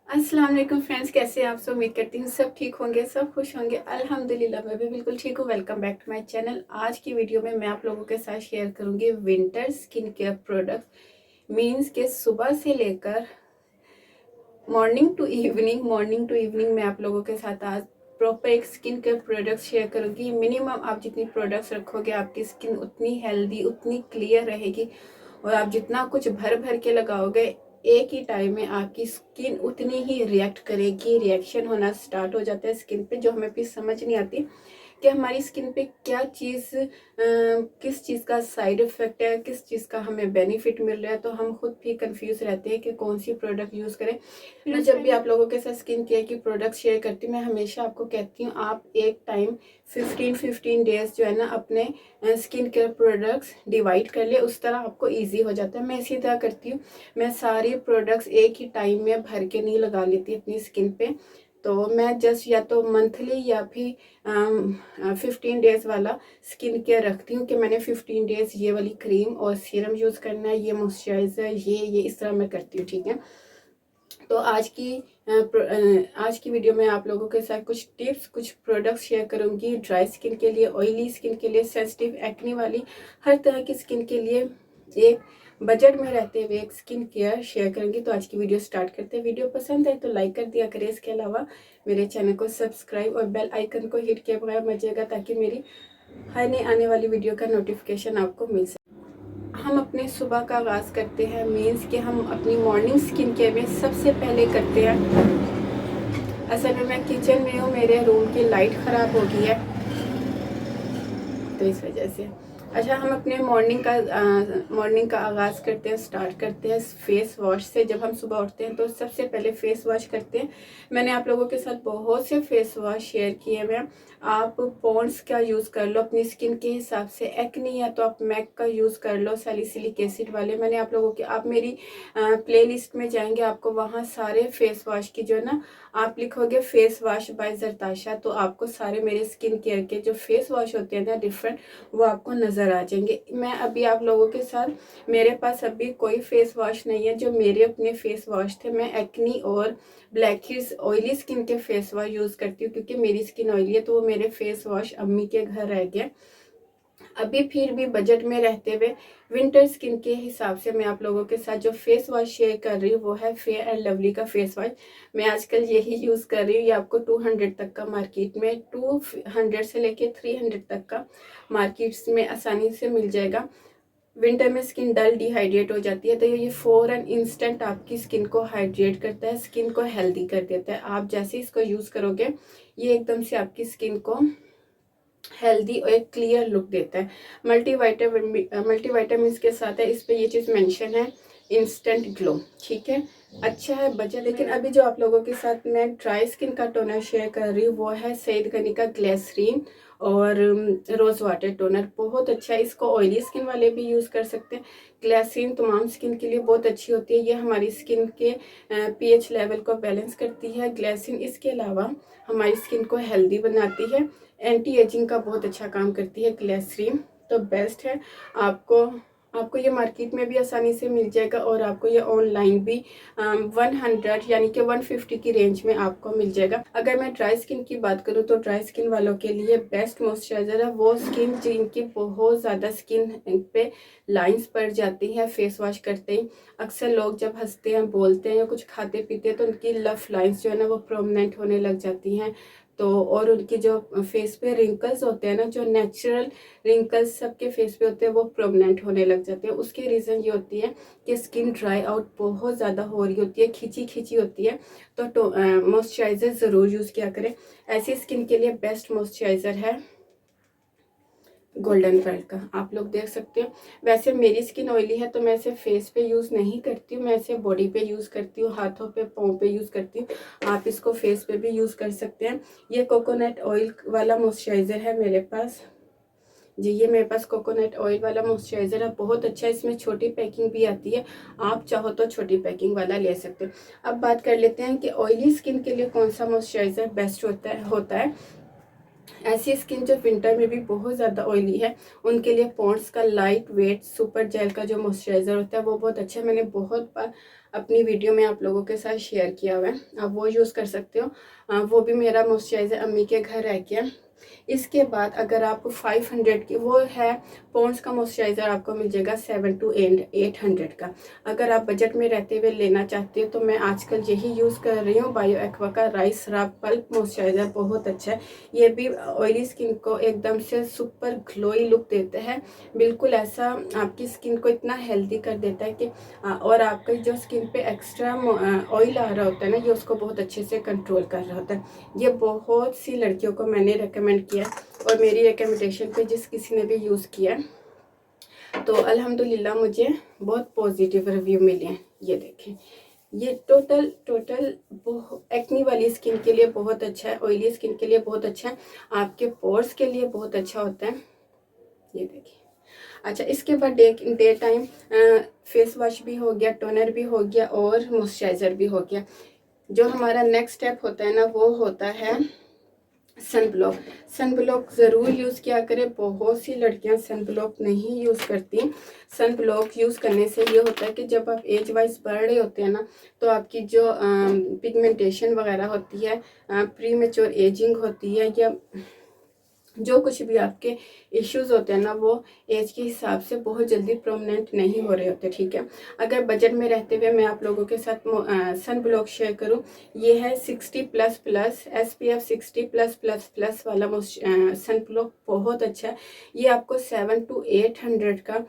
अस्सलाम वालेकुम फ्रेंड्स, कैसे हैं आप सब। उम्मीद करती हूँ सब ठीक होंगे, सब खुश होंगे। अल्हम्दुलिल्लाह मैं भी बिल्कुल ठीक हूँ। Welcome back to my channel. आज की वीडियो में मैं आप लोगों के साथ शेयर करूँगी winter skin care product. Means के सुबह से लेकर मॉर्निंग टू इवनिंग मैं आप लोगों के साथ आज प्रॉपर एक स्किन केयर प्रोडक्ट शेयर करूँगी। मिनिमम आप जितनी प्रोडक्ट्स रखोगे आपकी स्किन उतनी हेल्दी, उतनी क्लियर रहेगी। और आप जितना कुछ भर भर के लगाओगे एक ही टाइम में आपकी स्किन उतनी ही रिएक्ट करेगी। रिएक्शन होना स्टार्ट हो जाता है स्किन पे, जो हमें भी समझ नहीं आती कि हमारी स्किन पे क्या चीज़ किस चीज़ का साइड इफ़ेक्ट है, किस चीज़ का हमें बेनिफिट मिल रहा है। तो हम खुद भी कंफ्यूज रहते हैं कि कौन सी प्रोडक्ट यूज़ करें। मैं जब भी आप लोगों के साथ स्किन केयर की प्रोडक्ट शेयर करती हूँ, मैं हमेशा आपको कहती हूँ आप एक टाइम 15 डेज जो है ना अपने स्किन केयर प्रोडक्ट्स डिवाइड कर ले। उस तरह आपको ईजी हो जाता है। मैं इसी तरह करती हूँ। मैं सारी प्रोडक्ट्स एक ही टाइम में भर के नहीं लगा लेती अपनी स्किन पे। तो मैं जस्ट या तो मंथली या फिर 15 डेज वाला स्किन केयर रखती हूँ कि मैंने 15 डेज ये वाली क्रीम और सीरम यूज़ करना है, ये मॉइस्चराइज़र, ये इस तरह मैं करती हूँ। ठीक है। तो आज की वीडियो में आप लोगों के साथ कुछ टिप्स, कुछ प्रोडक्ट्स शेयर करूंगी। ड्राई स्किन के लिए, ऑयली स्किन के लिए, सेंसिटिव एक्ने वाली, हर तरह की स्किन के लिए एक बजट में रहते हुए एक स्किन केयर शेयर करूंगी। तो आज की वीडियो स्टार्ट करते हैं। वीडियो पसंद है तो लाइक कर दिया करें। इसके अलावा मेरे चैनल को सब्सक्राइब और बेल आइकन को हिट किए बगैर मत जाइएगा, ताकि मेरी हर नई आने वाली वीडियो का नोटिफिकेशन आपको मिल सके। हम अपने सुबह का आगाज़ करते हैं, मीन्स कि हम अपनी मॉर्निंग स्किन केयर में सबसे पहले करते हैं। असल में मैं किचन में हूँ, मेरे रूम की लाइट ख़राब हो गई है तो इस वजह से। अच्छा, हम अपने मॉर्निंग का आगाज़ करते हैं, स्टार्ट करते हैं फेस वॉश से। जब हम सुबह उठते हैं तो सबसे पहले फेस वॉश करते हैं। मैंने आप लोगों के साथ बहुत से फेस वॉश शेयर किए हैं। आप पॉन्ड्स का यूज़ कर लो अपनी स्किन के हिसाब से। एक्ने है तो आप मैक का यूज़ कर लो, सैलिसिलिक एसिड वाले। मैंने आप लोगों के, आप मेरी प्लेलिस्ट में जाएंगे, आपको वहाँ सारे फेस वॉश की जो है ना, आप लिखोगे फेस वॉश बाय जरताशा, तो आपको सारे मेरे स्किन केयर के जो फेस वॉश होते हैं ना डिफरेंट, वो आपको नज़र आ जाएंगे। मैं अभी आप लोगों के साथ, मेरे पास अभी कोई फेस वॉश नहीं है जो मेरे अपने फेस वॉश थे। मैं एक्नी और ब्लैकिश ऑयली स्किन के फेस वॉश यूज़ करती हूँ, क्योंकि मेरी स्किन ऑयली है तो वो मेरे फेस वॉश अम्मी के घर रह गए। अभी फिर भी बजट में रहते हुए विंटर स्किन के हिसाब से मैं आप लोगों के साथ जो फेस वॉश शेयर कर रही हूँ वो है फेयर एंड लवली का फेस वॉश। मैं आजकल यही यूज़ कर रही हूँ। ये आपको 200 तक का मार्केट में, 200 से लेके 300 तक का मार्केट्स में आसानी से मिल जाएगा। विंटर में स्किन डल, डिहाइड्रेट हो जाती है, तो ये फ़ौरन इंस्टेंट आपकी स्किन को हाइड्रेट करता है, स्किन को हेल्दी कर देता है। आप जैसे इसको यूज़ करोगे ये एकदम से आपकी स्किन को हेल्दी और एक क्लियर लुक देता है। मल्टीवाइटामिन के साथ है। इस पे ये चीज़ मेंशन है, इंस्टेंट ग्लो। ठीक है, अच्छा है बजट। लेकिन अभी जो आप लोगों के साथ मैं ड्राई स्किन का टोनर शेयर कर रही हूँ वो है सैयद गनी का ग्लिसरीन और रोज़ वाटर टोनर। बहुत अच्छा है, इसको ऑयली स्किन वाले भी यूज़ कर सकते हैं। ग्लिसरीन तमाम स्किन के लिए बहुत अच्छी होती है। ये हमारी स्किन के पीएच लेवल को बैलेंस करती है। ग्लिसरीन इसके अलावा हमारी स्किन को हेल्दी बनाती है, एंटी एजिंग का बहुत अच्छा काम करती है ग्लिसरीन। तो बेस्ट है। आपको आपको ये मार्केट में भी आसानी से मिल जाएगा और आपको ये ऑनलाइन भी 100 यानी कि 150 की रेंज में आपको मिल जाएगा। अगर मैं ड्राई स्किन की बात करूँ तो ड्राई स्किन वालों के लिए बेस्ट मॉइस्चराइजर है वो स्किन जिनकी बहुत ज़्यादा स्किन पे लाइंस पड़ जाती हैं फेस वॉश करते ही। अक्सर लोग जब हंसते हैं, बोलते हैं या कुछ खाते पीते हैं तो उनकी लफ लाइंस जो है ना वो प्रोमिनेंट होने लग जाती हैं। तो और उनकी जो फेस पे रिंकल्स होते हैं ना, जो नेचुरल रिंकल्स सबके फेस पे होते हैं, वो प्रोमिनेंट होने लग जाते हैं। उसकी रीज़न ये होती है कि स्किन ड्राई आउट बहुत ज़्यादा हो रही होती है, खिंची खिंची होती है। तो मॉइस्चराइज़र ज़रूर यूज़ किया करें। ऐसी स्किन के लिए बेस्ट मॉइस्चराइज़र है गोल्डन वर्ल्ड का, आप लोग देख सकते हो। वैसे मेरी स्किन ऑयली है तो मैं इसे फेस पे यूज़ नहीं करती हूँ, मैं इसे बॉडी पे यूज़ करती हूँ, हाथों पे, पाँव पे यूज़ करती हूँ। आप इसको फेस पे भी यूज़ कर सकते हैं। ये कोकोनट ऑयल वाला मॉइस्चराइज़र है मेरे पास जी। ये मेरे पास कोकोनट ऑयल वाला मॉइस्चराइज़र है, बहुत अच्छा है। इसमें छोटी पैकिंग भी आती है, आप चाहो तो छोटी पैकिंग वाला ले सकते हो। अब बात कर लेते हैं कि ऑयली स्किन के लिए कौन सा मॉइस्चराइज़र बेस्ट होता है। ऐसी स्किन जो विंटर में भी बहुत ज़्यादा ऑयली है उनके लिए पॉन्ड्स का लाइट वेट सुपर जेल का जो मॉइस्चराइज़र होता है वो बहुत अच्छा है। मैंने बहुत बार अपनी वीडियो में आप लोगों के साथ शेयर किया हुआ है, आप वो यूज़ कर सकते हो। वो भी मेरा मॉइस्चराइज़र अम्मी के घर रह गया। इसके बाद अगर आपको 500 की वो है पॉन्ड्स का मॉइस्चराइज़र आपको मिल जाएगा 700 to 800 का। अगर आप बजट में रहते हुए लेना चाहते हो तो मैं आजकल यही यूज़ कर रही हूँ, बायो एक्वा का राइस रब पल्प मॉइस्चराइज़र बहुत अच्छा है। ये भी ऑयली स्किन को एकदम से सुपर ग्लोई लुक देता है, बिल्कुल ऐसा आपकी स्किन को इतना हेल्दी कर देता है कि और आपका जो स्किन पे एक्स्ट्रा ऑयल आ रहा होता है ना, ये उसको बहुत अच्छे से कंट्रोल कर रहा होता है। ये बहुत सी लड़कियों को मैंने रेकमेंड किया और मेरी रिकमेंडेशन पे जिस किसी ने भी यूज़ किया तो अल्हम्दुलिल्लाह मुझे बहुत पॉजिटिव रिव्यू मिले हैं। ये देखें, ये टोटल एक्नी वाली स्किन के लिए बहुत अच्छा है, ऑयली स्किन के लिए बहुत अच्छा है, आपके पोर्स के लिए बहुत अच्छा होता है। ये देखिए। अच्छा, इसके बाद डे टाइम फेस वॉश भी हो गया, टोनर भी हो गया और मॉइस्चराइज़र भी हो गया। जो हमारा नेक्स्ट स्टेप होता है ना, वो होता है सन ब्लॉक। सन ब्लॉक ज़रूर यूज़ किया करें। बहुत सी लड़कियां सन ब्लॉक नहीं यूज़ करती। सन ब्लॉक यूज़ करने से ये होता है कि जब आप एज वाइज बढ़ रहे होते हैं ना, तो आपकी जो पिगमेंटेशन वगैरह होती है, प्री मेच्योर एजिंग होती है, या जो कुछ भी आपके इश्यूज होते हैं ना, वो एज के हिसाब से बहुत जल्दी प्रोमिनेंट नहीं हो रहे होते। ठीक है, अगर बजट में रहते हुए मैं आप लोगों के साथ सन ब्लॉक शेयर करूं, ये है 60++ SPF 60+++ वाला सन ब्लॉक बहुत अच्छा है। ये आपको 700 to 800 का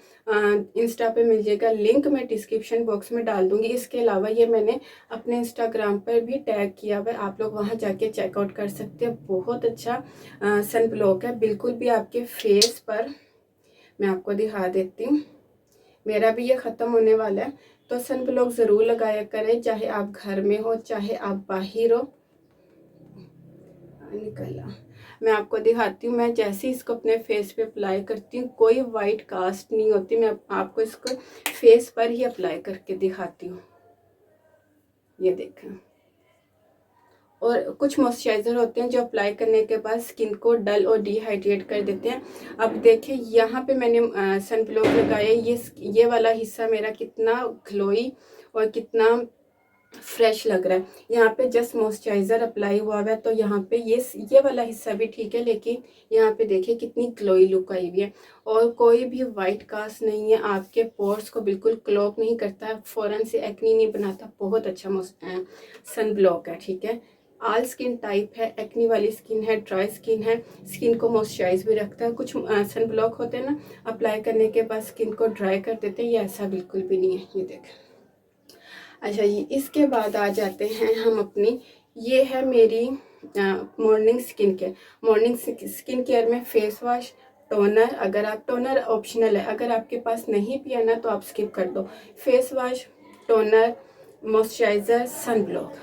इंस्टा पे मिल जाएगा, लिंक मैं डिस्क्रिप्शन बॉक्स में डाल दूंगी। इसके अलावा ये मैंने अपने इंस्टाग्राम पर भी टैग किया हुआ है, आप लोग वहाँ जाके चेकआउट कर सकते हैं। बहुत अच्छा सन ब्लॉक है, बिल्कुल भी आपके फेस पर। मैं आपको दिखा देती हूँ, मेरा भी ये ख़त्म होने वाला है। तो सन ब्लॉक ज़रूर लगाया करें, चाहे आप घर में हो चाहे आप बाहर हो। निकला, मैं आपको दिखाती हूँ। मैं जैसे इसको अपने फेस पे अप्लाई करती हूँ, कोई वाइट कास्ट नहीं होती। मैं आपको इसको फेस पर ही अप्लाई करके दिखाती हूँ। ये देखें। और कुछ मॉइस्चराइज़र होते हैं जो अप्लाई करने के बाद स्किन को डल और डिहाइड्रेट कर देते हैं। अब देखिए, यहाँ पे मैंने सन ब्लॉक लगाया, ये वाला हिस्सा मेरा कितना ग्लोई और कितना फ्रेश लग रहा है। यहाँ पे जस्ट मॉइस्चराइज़र अप्लाई हुआ है, तो यहाँ पे ये वाला हिस्सा भी ठीक है, लेकिन यहाँ पे देखिए कितनी ग्लोई लुक आई हुई है और कोई भी वाइट कास्ट नहीं है। आपके पोर्स को बिल्कुल क्लॉग नहीं करता है, फ़ौरन से एक्नी नहीं बनाता। बहुत अच्छा सन ब्लॉक है। ठीक है, ऑल स्किन टाइप है, एक्नी वाली स्किन है, ड्राई स्किन है, स्किन को मॉइस्चराइज भी रखता है। कुछ सन ब्लॉक होते हैं ना, अप्लाई करने के बाद स्किन को ड्राई कर देते हैं, ये ऐसा बिल्कुल भी नहीं है। ये देखें। अच्छा, ये इसके बाद आ जाते हैं हम अपनी, ये है मेरी morning skin care. Morning skin care में फेस वॉश, टोनर, अगर आप टोनर ऑप्शनल है, अगर आपके पास नहीं पिया ना तो आप स्किप कर दो। Face wash, toner, moisturiser, sun block,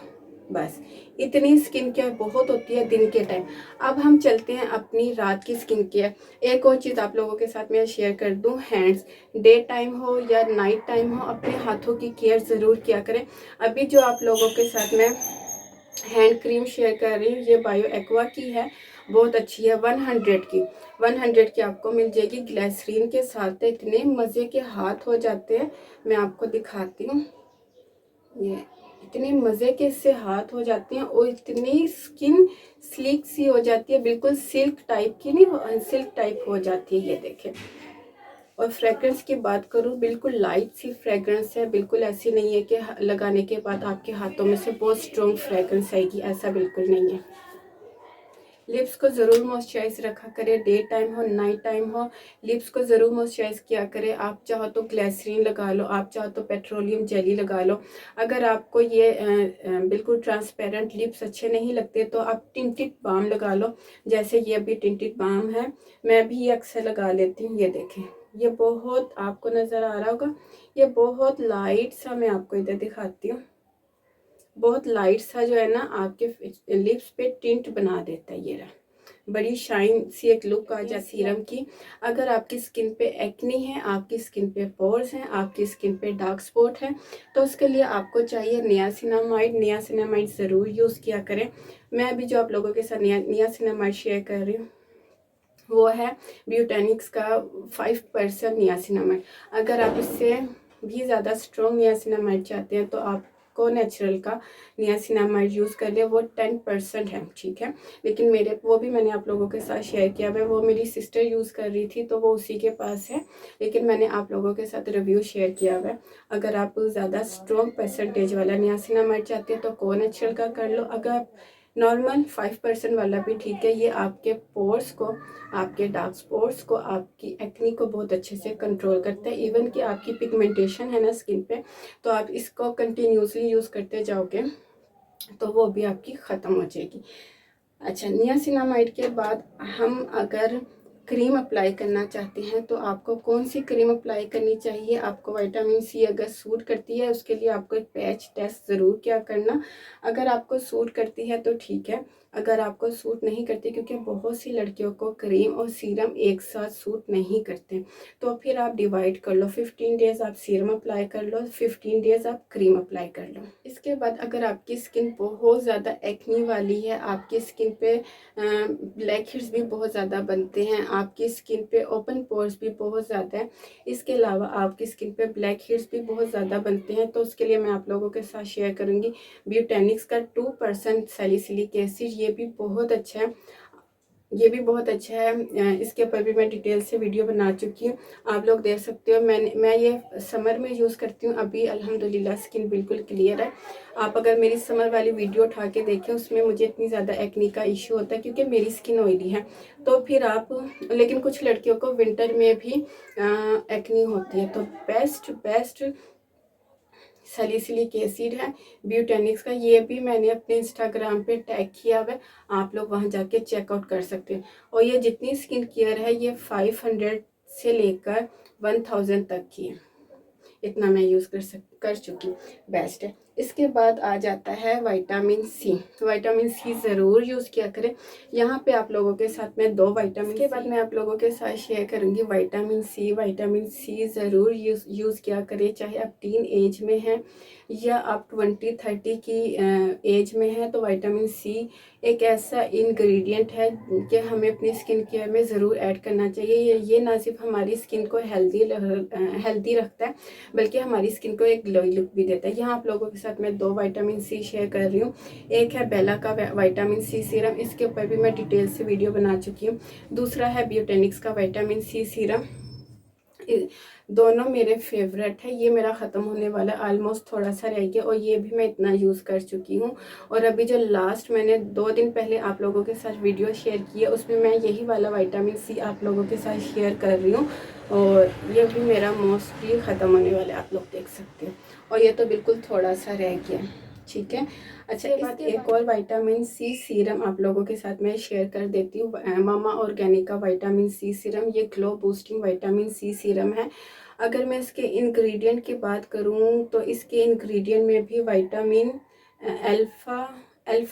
बस इतनी स्किन केयर बहुत होती है दिन के टाइम। अब हम चलते हैं अपनी रात की स्किन केयर। एक और चीज़ आप लोगों के साथ मैं शेयर कर दूं, हैंड्स, डे टाइम हो या नाइट टाइम हो, अपने हाथों की केयर ज़रूर किया करें। अभी जो आप लोगों के साथ मैं हैंड क्रीम शेयर कर रही हूँ, ये बायो एक्वा की है, बहुत अच्छी है। 100 की आपको मिल जाएगी, ग्लिसरीन के साथ। इतने मज़े के हाथ हो जाते हैं, मैं आपको दिखाती हूँ। ये इतने मज़े के इससे हाथ हो जाते हैं और इतनी स्किन स्लिक सी हो जाती है, बिल्कुल सिल्क टाइप की नहीं, सिल्क टाइप हो जाती है। ये देखें। और फ्रेग्रेंस की बात करूँ, बिल्कुल लाइट सी फ्रेग्रेंस है, बिल्कुल ऐसी नहीं है कि लगाने के बाद आपके हाथों में से बहुत स्ट्रॉन्ग फ्रेग्रेंस आएगी, ऐसा बिल्कुल नहीं है। लिप्स को ज़रूर मॉइस्चराइज रखा करें, डे टाइम हो नाइट टाइम हो, लिप्स को ज़रूर मॉइस्चराइज किया करें। आप चाहो तो ग्लिसरीन लगा लो, आप चाहो तो पेट्रोलियम जेली लगा लो। अगर आपको ये बिल्कुल ट्रांसपेरेंट लिप्स अच्छे नहीं लगते तो आप टिंटेड बाम लगा लो, जैसे ये भी टिंटेड बाम है, मैं भी ये अक्सर लगा लेती हूँ। ये देखें, ये बहुत आपको नज़र आ रहा होगा, ये बहुत लाइट सा, मैं आपको इधर दिखाती हूँ, बहुत लाइट सा जो है ना आपके लिप्स पे टिंट बना देता है। ये रहा, बड़ी शाइन सी एक लुक आ जाती सीरम की। अगर आपकी स्किन पे एक्नी है, आपकी स्किन पे पोर्स हैं, आपकी स्किन पे डार्क स्पॉट है, तो उसके लिए आपको चाहिए नियासिनामाइड। नियासिनामाइड ज़रूर यूज़ किया करें। मैं अभी जो आप लोगों के साथ नियासिनामाइड शेयर कर रही हूँ, वो है ब्यूटेनिक्स का 5% नियासिनामाइड। अगर आप इससे भी ज़्यादा स्ट्रॉन्ग नियासिनामाइड चाहते हैं तो आपको नेचुरल का नियासिनामाइड यूज़ कर लिया, वो 10% है, ठीक है। लेकिन मेरे वो भी मैंने आप लोगों के साथ शेयर किया है, वो मेरी सिस्टर यूज़ कर रही थी तो वो उसी के पास है, लेकिन मैंने आप लोगों के साथ रिव्यू शेयर किया हुआ है। अगर आप ज़्यादा स्ट्रॉन्ग परसेंटेज वाला नियासिनामाइड चाहते हैं तो को नेचुरल का कर लो। अगर आप नॉर्मल 5% वाला भी ठीक है। ये आपके पोर्स को, आपके डार्क स्पॉट्स को, आपकी एक्नी को बहुत अच्छे से कंट्रोल करता है। इवन कि आपकी पिगमेंटेशन है ना स्किन पे, तो आप इसको कंटिन्यूसली यूज़ करते जाओगे तो वो भी आपकी ख़त्म हो जाएगी। अच्छा, नियासिनामाइड के बाद हम अगर क्रीम अप्लाई करना चाहते हैं तो आपको कौन सी क्रीम अप्लाई करनी चाहिए? आपको विटामिन सी अगर सूट करती है उसके लिए आपको एक पैच टेस्ट ज़रूर क्या करना। अगर आपको सूट करती है तो ठीक है, अगर आपको सूट नहीं करती, क्योंकि बहुत सी लड़कियों को क्रीम और सीरम एक साथ सूट नहीं करते, तो फिर आप डिवाइड कर लो। 15 डेज़ आप सीरम अप्लाई कर लो, 15 डेज़ आप क्रीम अप्लाई कर लो। इसके बाद अगर आपकी स्किन बहुत ज़्यादा एक्नी वाली है, आपकी स्किन पे ब्लैक हेड्स भी बहुत ज़्यादा बनते हैं, आपकी स्किन पे ओपन पोर्स भी बहुत ज़्यादा है, इसके अलावा आपकी स्किन पे ब्लैक हेड्स भी बहुत ज़्यादा बनते हैं, तो उसके लिए मैं आप लोगों के साथ शेयर करूँगी ब्यूटेनिक्स का 2% सैलिसिलिक एसिड। ये भी बहुत अच्छा है, ये भी बहुत अच्छा है। इसके ऊपर भी मैं डिटेल से वीडियो बना चुकी हूँ, आप लोग देख सकते हो। मैं ये समर में यूज़ करती हूँ। अभी अल्हम्दुलिल्लाह स्किन बिल्कुल क्लियर है। आप अगर मेरी समर वाली वीडियो उठा के देखें, उसमें मुझे इतनी ज़्यादा एक्नी का इशू होता है क्योंकि मेरी स्किन ऑयली है। तो फिर आप, लेकिन कुछ लड़कियों को विंटर में भी एक्नी होती है, तो बेस्ट सैलिसिलिक एसिड है ब्यूटेनिक्स का। ये भी मैंने अपने इंस्टाग्राम पे टैग किया हुआ है, आप लोग वहाँ जाके चेकआउट कर सकते हैं। और ये जितनी स्किन केयर है ये 500 से लेकर 1000 तक की है, इतना मैं यूज़ कर चुकी, बेस्ट है। इसके बाद आ जाता है विटामिन सी। विटामिन सी ज़रूर यूज़ किया करें। यहाँ पे आप लोगों के साथ मैं 2 विटामिन के बाद मैं आप लोगों के साथ शेयर करूँगी विटामिन सी। विटामिन सी ज़रूर यूज़ किया करें, चाहे आप टीन एज में हैं या आप 20-30 की एज में हैं। तो विटामिन सी एक ऐसा इंग्रेडिएंट है कि हमें अपनी स्किन केयर में ज़रूर ऐड करना चाहिए। ये ना सिर्फ हमारी स्किन को हेल्दी रखता है, बल्कि हमारी स्किन को एक ग्लोई लुक भी देता है। यहाँ आप लोगों के साथ मैं 2 विटामिन सी शेयर कर रही हूँ। एक है बेला का विटामिन सी सीरम, इसके ऊपर भी मैं डिटेल से वीडियो बना चुकी हूँ। दूसरा है ब्यूटेनिक्स का विटामिन सी सीरम। दोनों मेरे फेवरेट है। ये मेरा ख़त्म होने वाला, ऑलमोस्ट थोड़ा सा रह गया, और ये भी मैं इतना यूज़ कर चुकी हूँ। और अभी जो लास्ट मैंने 2 दिन पहले आप लोगों के साथ वीडियो शेयर की है, उसमें मैं यही वाला विटामिन सी आप लोगों के साथ शेयर कर रही हूँ, और ये भी मेरा मोस्टली ख़त्म होने वाला है, आप लोग देख सकते हो। और ये तो बिल्कुल थोड़ा सा रह गया, ठीक है। अच्छा, एक और विटामिन सी सीरम आप लोगों के साथ मैं शेयर कर देती हूँ, मामा ऑर्गेनिक का विटामिन सी सीरम। ये glow boosting vitamin C serum है। अगर मैं इसके इंग्रेडिएंट की बात करूँ तो इसके इंग्रेडिएंट में भी विटामिन अल्फा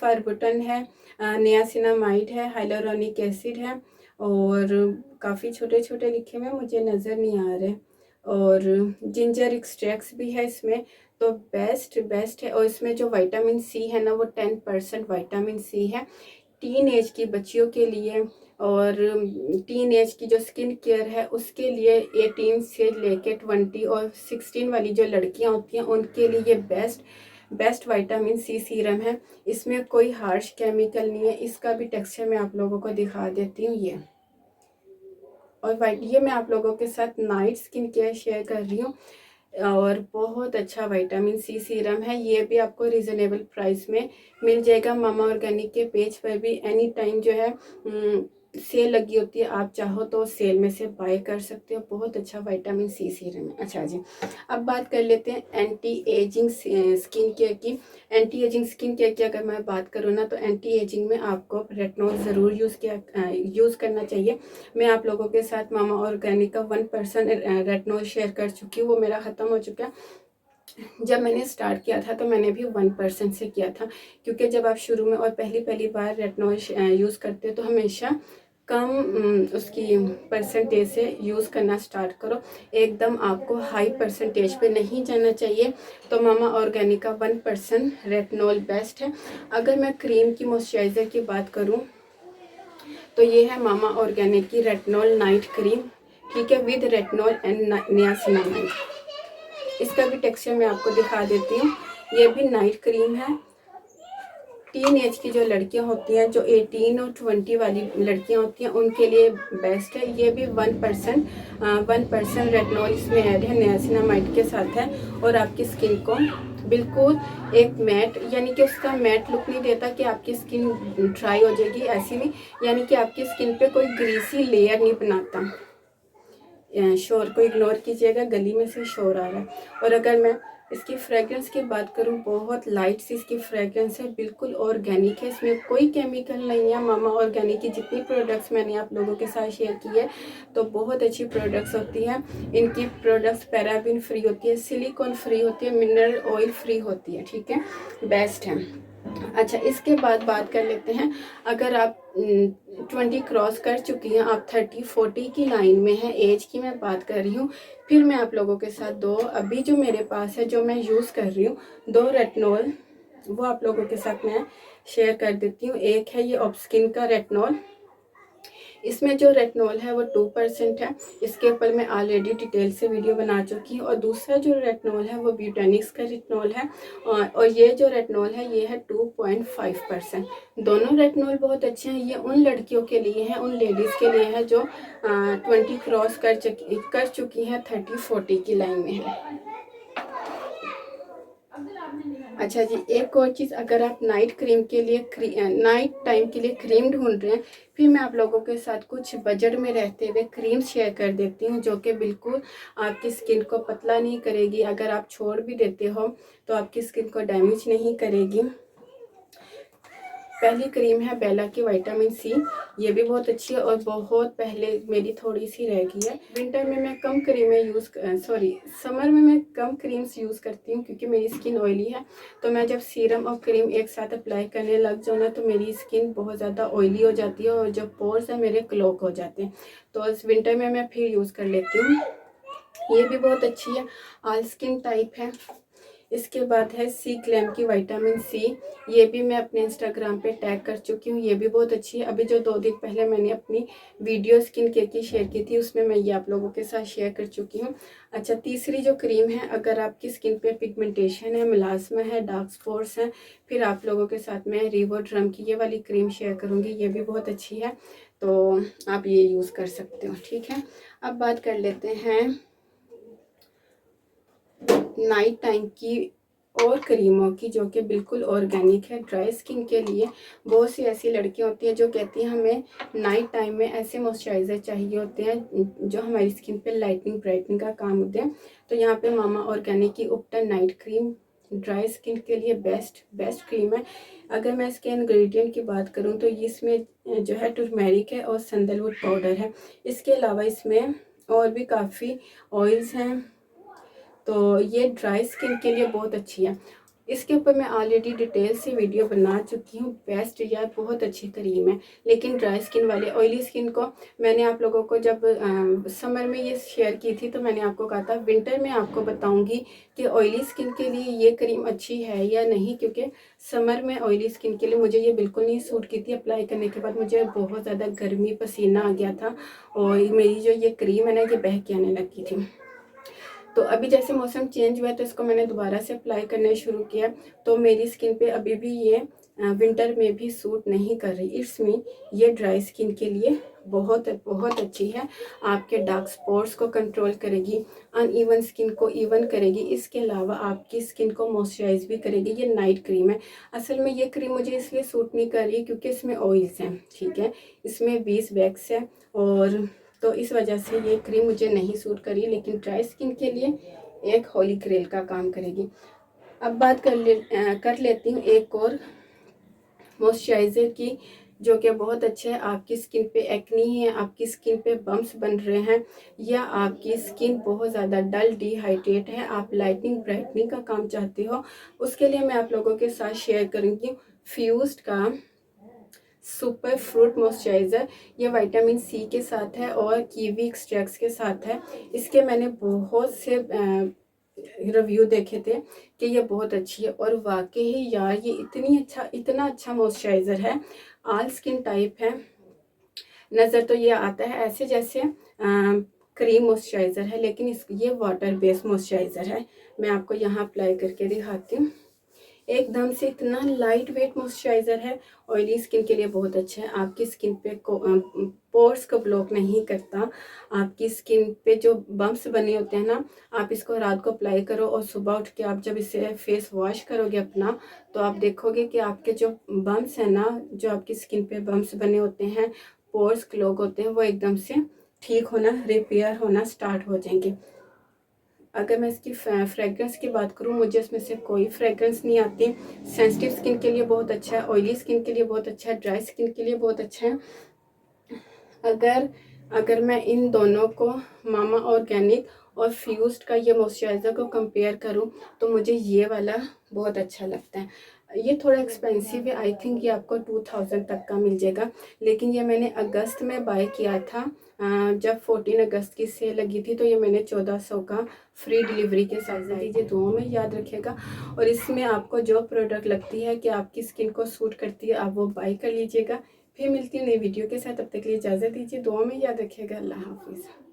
अर्बुटिन है, नियासिनामाइड है, हाइलुरोनिक एसिड है, और काफ़ी छोटे छोटे लिखे हुए मुझे नज़र नहीं आ रहे, और जिंजर एक्सट्रैक्ट्स भी है इसमें। तो बेस्ट है। और इसमें जो विटामिन सी है ना, वो 10% विटामिन सी है टीन एज की बच्चियों के लिए, और टीन एज की जो स्किन केयर है उसके लिए 18 से लेके 20 और 16 वाली जो लड़कियां होती हैं उनके लिए ये बेस्ट विटामिन सी सीरम है। इसमें कोई हार्श केमिकल नहीं है। इसका भी टेक्सचर मैं आप लोगों को दिखा देती हूँ। ये और ये मैं आप लोगों के साथ नाइट स्किन केयर शेयर कर रही हूँ, और बहुत अच्छा विटामिन सी सीरम है। ये भी आपको रिजनेबल प्राइस में मिल जाएगा। मामा ऑर्गेनिक के पेज पर भी एनी टाइम जो है सेल लगी होती है, आप चाहो तो सेल में से बाय कर सकते हो। बहुत अच्छा विटामिन सी सीरम है। अच्छा जी, अब बात कर लेते हैं एंटी एजिंग स्किन केयर की। एंटी एजिंग स्किन केयर की अगर मैं बात करूँ ना, तो एंटी एजिंग में आपको रेटिनॉल ज़रूर यूज़ करना चाहिए। मैं आप लोगों के साथ मामा ऑर्गेनिक का 1% रेटिनॉल शेयर कर चुकी हूँ, वो मेरा ख़त्म हो चुका है। जब मैंने स्टार्ट किया था तो मैंने भी 1% से किया था, क्योंकि जब आप शुरू में और पहली बार रेटिनॉल यूज़ करते हो तो हमेशा कम उसकी परसेंटेज से यूज़ करना स्टार्ट करो। एकदम आपको हाई परसेंटेज पे नहीं जाना चाहिए। तो मामा ऑर्गेनिक का 1% रेटिनॉल बेस्ट है। अगर मैं क्रीम की मॉइस्चराइज़र की बात करूँ तो ये है मामा ऑर्गेनिक की रेटिनॉल नाइट क्रीम, ठीक है, विद रेटिनॉल एंड नियासिनामाइड। इसका भी टेक्सचर मैं आपको दिखा देती हूँ। ये भी नाइट क्रीम है। टीन एज की जो लड़कियां होती हैं, जो 18 और 20 वाली लड़कियां होती हैं, उनके लिए बेस्ट है। ये भी 1% रेटिनॉल इसमें ऐड है, नियासिनामाइड के साथ है। और आपकी स्किन को बिल्कुल एक मैट, यानी कि उसका मैट लुक नहीं देता कि आपकी स्किन ड्राई हो जाएगी, ऐसी नहीं, यानी कि आपकी स्किन पे कोई ग्रीसी लेयर नहीं बनाता। शोर को इग्नोर कीजिएगा, गली में से शोर आ रहा है। और अगर मैं इसकी फ्रेग्रेंस की बात करूं, बहुत लाइट सी इसकी फ्रेग्रेंस है, बिल्कुल ऑर्गेनिक है, इसमें कोई केमिकल नहीं है। मामा ऑर्गेनिक की जितनी प्रोडक्ट्स मैंने आप लोगों के साथ शेयर की है, तो बहुत अच्छी प्रोडक्ट्स होती हैं। इनकी प्रोडक्ट्स पैराबिन फ्री होती है, सिलिकॉन फ्री होती है, मिनरल ऑयल फ्री होती है, ठीक है, बेस्ट है। अच्छा, इसके बाद बात कर लेते हैं, अगर आप 20 क्रॉस कर चुकी हैं, आप 30-40 की लाइन में हैं, एज की मैं बात कर रही हूँ, फिर मैं आप लोगों के साथ दो, अभी जो मेरे पास है, जो मैं यूज़ कर रही हूँ, 2 रेटिनॉल, वो आप लोगों के साथ मैं शेयर कर देती हूँ। एक है ये ऑब्स्किन का रेटिनॉल, इसमें जो रेटिनॉल है वो 2% है। इसके ऊपर मैं ऑलरेडी डिटेल से वीडियो बना चुकी हूँ। और दूसरा जो रेटिनॉल है वो ब्यूटेनिक्स का रेटिनॉल है, और ये जो रेटिनॉल है ये है 2.5%। दोनों रेटिनॉल बहुत अच्छे हैं। ये उन लड़कियों के लिए है, उन लेडीज़ के लिए है जो 20 क्रॉस कर चुकी हैं, 30-40 की लाइन में है। अच्छा जी, एक और चीज़, अगर आप नाइट क्रीम के लिए नाइट टाइम के लिए क्रीम ढूंढ रहे हैं, फिर मैं आप लोगों के साथ कुछ बजट में रहते हुए क्रीम शेयर कर देती हूँ, जो कि बिल्कुल आपकी स्किन को पतला नहीं करेगी। अगर आप छोड़ भी देते हो तो आपकी स्किन को डैमेज नहीं करेगी। पहली क्रीम है बेला की विटामिन सी, ये भी बहुत अच्छी है, और बहुत पहले मेरी थोड़ी सी रह गई है। विंटर में मैं कम क्रीमें समर में मैं कम क्रीम्स यूज़ करती हूँ, क्योंकि मेरी स्किन ऑयली है। तो मैं जब सीरम और क्रीम एक साथ अप्लाई करने लग जाऊँ ना, तो मेरी स्किन बहुत ज़्यादा ऑयली हो जाती है, और जो पोर्स है मेरे क्लॉग हो जाते हैं। तो इस विंटर में मैं फिर यूज़ कर लेती हूँ। ये भी बहुत अच्छी है, ऑल स्किन टाइप है। इसके बाद है सी क्लेम की विटामिन सी, ये भी मैं अपने इंस्टाग्राम पे टैग कर चुकी हूँ, ये भी बहुत अच्छी है। अभी जो 2 दिन पहले मैंने अपनी वीडियो स्किन केयर की शेयर की थी, उसमें मैं ये आप लोगों के साथ शेयर कर चुकी हूँ। अच्छा, तीसरी जो क्रीम है, अगर आपकी स्किन पे पिगमेंटेशन है, मिलास्मा है, डार्क स्पॉट्स हैं, फिर आप लोगों के साथ मैं रिवोड्रम की ये वाली क्रीम शेयर करूँगी, ये भी बहुत अच्छी है, तो आप ये यूज़ कर सकते हो, ठीक है। अब बात कर लेते हैं नाइट टाइम की और क्रीमों की, जो कि बिल्कुल ऑर्गेनिक है ड्राई स्किन के लिए। बहुत सी ऐसी लड़कियां होती हैं जो कहती हैं हमें नाइट टाइम में ऐसे मॉइस्चराइज़र चाहिए होते हैं जो हमारी स्किन पे लाइटनिंग ब्राइटनिंग का काम होते हैं। तो यहाँ पे मामा ऑर्गेनिक की उपटन नाइट क्रीम ड्राई स्किन के लिए बेस्ट क्रीम है। अगर मैं इसके इंग्रेडिएंट की बात करूँ तो इसमें जो है टर्मेरिक है और सैंडलवुड पाउडर है। इसके अलावा इसमें और भी काफ़ी ऑयल्स हैं, तो ये ड्राई स्किन के लिए बहुत अच्छी है। इसके ऊपर मैं ऑलरेडी डिटेल से वीडियो बना चुकी हूँ। बेस्ट यार, बहुत अच्छी क्रीम है। लेकिन ड्राई स्किन वाले, ऑयली स्किन को मैंने आप लोगों को जब समर में ये शेयर की थी, तो मैंने आपको कहा था विंटर में आपको बताऊंगी कि ऑयली स्किन के लिए ये क्रीम अच्छी है या नहीं, क्योंकि समर में ऑयली स्किन के लिए मुझे ये बिल्कुल नहीं सूट की थी। अप्लाई करने के बाद मुझे बहुत ज़्यादा गर्मी, पसीना आ गया था, और मेरी जो ये क्रीम है ना, ये बह के आने लगी थी। तो अभी जैसे मौसम चेंज हुआ, तो इसको मैंने दोबारा से अप्लाई करना शुरू किया, तो मेरी स्किन पे अभी भी ये विंटर में भी सूट नहीं कर रही। इसमें ये ड्राई स्किन के लिए बहुत बहुत अच्छी है। आपके डार्क स्पॉट्स को कंट्रोल करेगी, अनइवन स्किन को इवन करेगी, इसके अलावा आपकी स्किन को मॉइस्चराइज भी करेगी। ये नाइट क्रीम है। असल में ये क्रीम मुझे इसलिए सूट नहीं कर रही क्योंकि इसमें ऑयल्स हैं, ठीक है, इसमें 20 वैक्स है, और तो इस वजह से ये क्रीम मुझे नहीं सूट करी। लेकिन ड्राई स्किन के लिए एक होली ग्रेल का काम करेगी। अब बात कर लेती हूँ एक और मॉइस्चराइज़र की, जो कि बहुत अच्छा है। आपकी स्किन पे एक्नी है, आपकी स्किन पे बम्प्स बन रहे हैं, या आपकी स्किन बहुत ज़्यादा डल डिहाइड्रेट है, आप लाइटनिंग ब्राइटनिंग का काम चाहते हो, उसके लिए मैं आप लोगों के साथ शेयर करूँगी फ्यूज्ड का सुपर फ्रूट मॉइस्चराइज़र। ये विटामिन सी के साथ है और कीवी एक्सट्रैक्ट्स के साथ है। इसके मैंने बहुत से रिव्यू देखे थे कि ये बहुत अच्छी है, और वाकई ही यार ये इतना अच्छा मॉइस्चराइज़र है। ऑल स्किन टाइप है। नज़र तो ये आता है ऐसे जैसे क्रीम मॉइस्चराइज़र है, लेकिन ये वाटर बेस्ड मॉइस्चराइज़र है, मैं आपको यहाँ अप्लाई करके दिखाती हूँ। एकदम से इतना लाइट वेट मॉइस्चराइज़र है, ऑयली स्किन के लिए बहुत अच्छा है। आपकी स्किन पे पोर्स को ब्लॉक नहीं करता। आपकी स्किन पे जो बम्प्स बने होते हैं ना, आप इसको रात को अप्लाई करो और सुबह उठ के आप जब इसे फेस वॉश करोगे अपना, तो आप देखोगे कि आपके जो बम्प्स हैं ना, जो आपकी स्किन पे बम्प्स बने होते हैं, पोर्स क्लॉग होते हैं, वो एकदम से ठीक होना, रिपेयर होना स्टार्ट हो जाएंगे। अगर मैं इसकी फ्रेग्रेंस की बात करूँ, मुझे इसमें से कोई फ्रेग्रेंस नहीं आती। सेंसिटिव स्किन के लिए बहुत अच्छा है, ऑयली स्किन के लिए बहुत अच्छा है, ड्राई स्किन के लिए बहुत अच्छा है। अगर अगर मैं इन दोनों को, मामा ऑर्गेनिक और फ्यूज्ड का ये मॉइस्चराइज़र को कंपेयर करूं, तो मुझे ये वाला बहुत अच्छा लगता है। ये थोड़ा एक्सपेंसिव है, आई थिंक ये आपको 2000 तक का मिल जाएगा, लेकिन ये मैंने अगस्त में बाय किया था। जब 14 अगस्त की सेल लगी थी, तो ये मैंने 1400 का फ्री डिलीवरी के साथ दीजिए, दुआओं में याद रखिएगा। और इसमें आपको जो प्रोडक्ट लगती है कि आपकी स्किन को सूट करती है, आप वो बाय कर लीजिएगा। फिर मिलती हूँ नई वीडियो के साथ, तब तक के लिए इजाज़त दीजिए। दुआ में याद रखिएगा। अल्लाह हाफिज़।